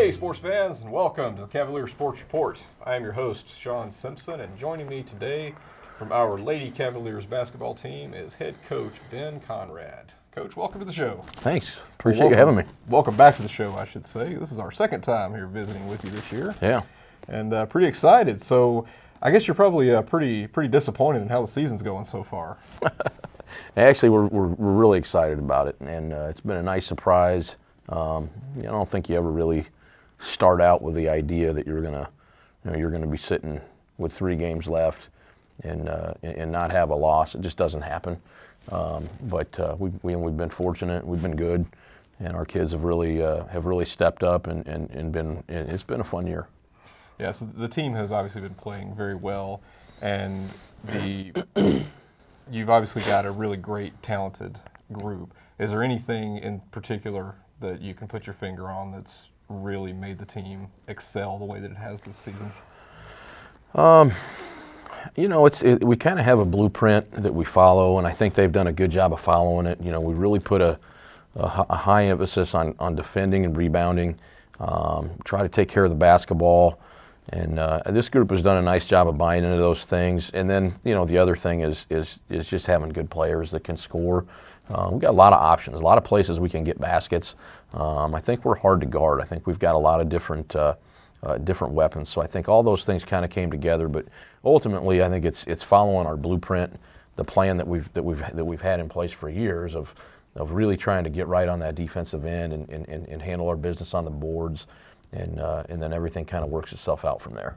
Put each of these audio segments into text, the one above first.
Hey, sports fans, and welcome to the Cavalier Sports Report. I am your host, Shawn Simpson, and joining me today from our Lady Cavaliers basketball team is head coach Ben Conrad. Coach, welcome to the show. Thanks. Appreciate you having me. Welcome back to the show, I should say. This is our second time here visiting with you this year. Yeah. And pretty excited. So I guess you're probably pretty disappointed in how the season's going so far. Actually, we're really excited about it, and it's been a nice surprise. I don't think you ever really start out with the idea that you're gonna be sitting with 3 games left and not have a loss. It just doesn't happen. But we've been fortunate. We've been good, and our kids have really stepped up and it's been a fun year. Yeah. So the team has obviously been playing very well, and you've obviously got a really great, talented group. Is there anything in particular that you can put your finger on that's really made the team excel the way that it has this season? We kind of have a blueprint that we follow, and I think they've done a good job of following it. We really put a high emphasis on defending and rebounding, try to take care of the basketball, and this group has done a nice job of buying into those things. And then, the other thing is just having good players that can score. We've got a lot of options, a lot of places we can get baskets. I think we're hard to guard. I think we've got a lot of different weapons. So I think all those things kind of came together. But ultimately, I think it's following our blueprint, the plan that we've had in place for years of really trying to get right on that defensive end and handle our business on the boards, and then everything kind of works itself out from there.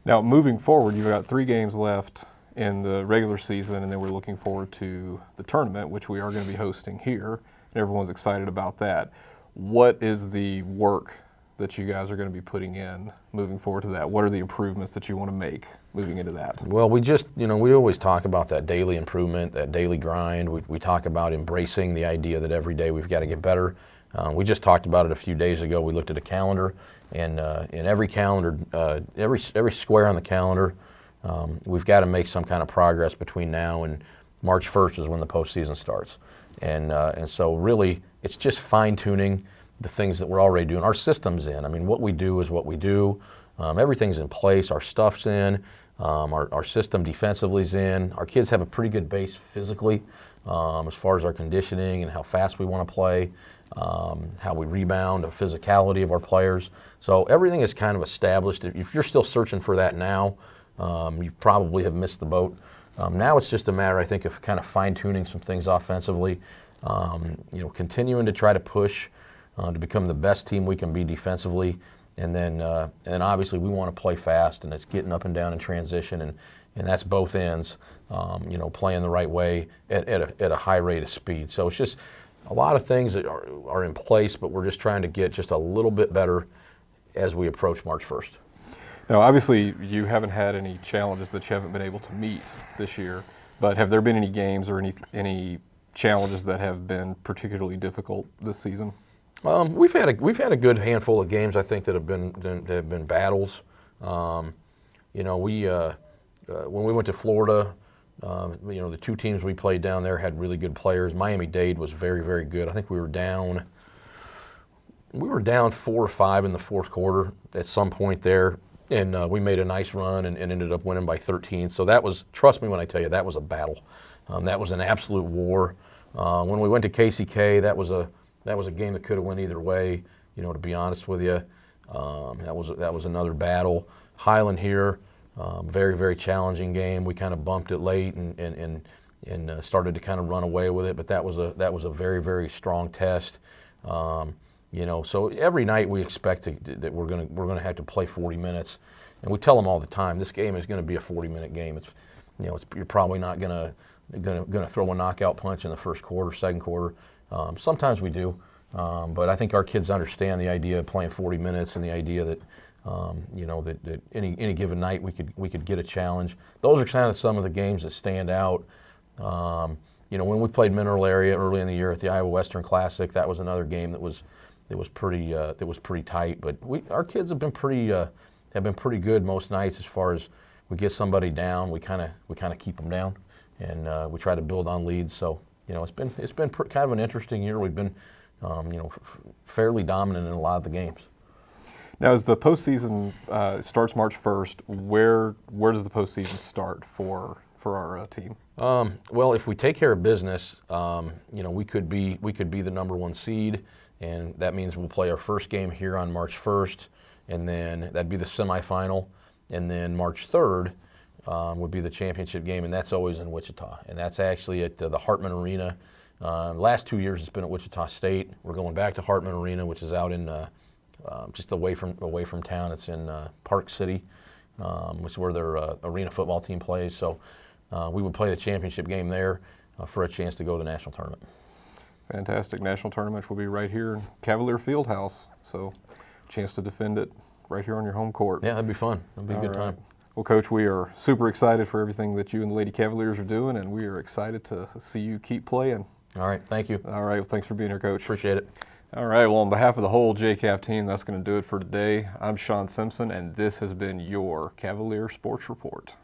Now, moving forward, you've got 3 games left in the regular season, and then we're looking forward to the tournament, which we are going to be hosting here, and everyone's excited about that. What is the work that you guys are going to be putting in moving forward to that? What are the improvements that you want to make moving into that? Well, we always talk about that daily improvement, that daily grind. We talk about embracing the idea that every day we've got to get better. We just talked about it a few days ago. We looked at a calendar, and in every calendar, every square on the calendar, we've got to make some kind of progress between now and March 1st is when the postseason starts. And so really, it's just fine-tuning the things that we're already doing. Our system's in. I mean, what we do is what we do. Everything's in place. Our stuff's in. Our system defensively is in. Our kids have a pretty good base physically as far as our conditioning and how fast we want to play, how we rebound, the physicality of our players. So everything is kind of established. If you're still searching for that now, you probably have missed the boat. Now it's just a matter, I think, of kind of fine-tuning some things offensively, continuing to try to push to become the best team we can be defensively, and then obviously we want to play fast, and it's getting up and down in transition, and that's both ends, playing the right way at a high rate of speed. So it's just a lot of things that are in place, but we're just trying to get just a little bit better as we approach March 1st. Now, obviously, you haven't had any challenges that you haven't been able to meet this year, but have there been any games or any challenges that have been particularly difficult this season? We've had a good handful of games, I think, that have been battles. When we went to Florida, the 2 teams we played down there had really good players. Miami-Dade was very, very good. I think we were down 4 or 5 in the fourth quarter at some point there. And we made a nice run and ended up winning by 13. So that was, trust me when I tell you, that was a battle. That was an absolute war. When we went to KCK, that was a game that could have went either way. To be honest with you, that was another battle. Highland here, very, very challenging game. We kind of bumped it late and started to kind of run away with it. But that was a very, very strong test. So every night we expect that we're gonna have to play 40 minutes, and we tell them all the time, this game is going to be a 40-minute game. You're probably not gonna throw a knockout punch in the first quarter, second quarter. Sometimes we do, but I think our kids understand the idea of playing 40 minutes and the idea that that any given night we could get a challenge. Those are kind of some of the games that stand out. When we played Mineral Area early in the year at the Iowa Western Classic, that was another game that was pretty tight. But our kids have been pretty good most nights as far as we get somebody down, we kind of keep them down, and we try to build on leads. So it's been kind of an interesting year. We've been fairly dominant in a lot of the games. Now, as the postseason starts March 1st, where does the postseason start for our team? Well, if we take care of business, we could be the #1 seed, and that means we'll play our first game here on March 1st, and then that'd be the semifinal, and then March 3rd would be the championship game, and that's always in Wichita, and that's actually at the Hartman Arena. Last 2 years it's been at Wichita State. We're going back to Hartman Arena, which is out in just away from town. It's in Park City, which is where their arena football team plays. So we would play the championship game there for a chance to go to the national tournament. Fantastic. National tournaments will be right here in Cavalier Fieldhouse, so chance to defend it right here on your home court. Yeah, that'd be fun. That'd be a good time. Well, Coach, we are super excited for everything that you and the Lady Cavaliers are doing, and we are excited to see you keep playing. All right, thank you. All right, well, thanks for being here, Coach. Appreciate it. All right, well, on behalf of the whole JCAV team, that's going to do it for today. I'm Shawn Simpson, and this has been your Cavalier Sports Report.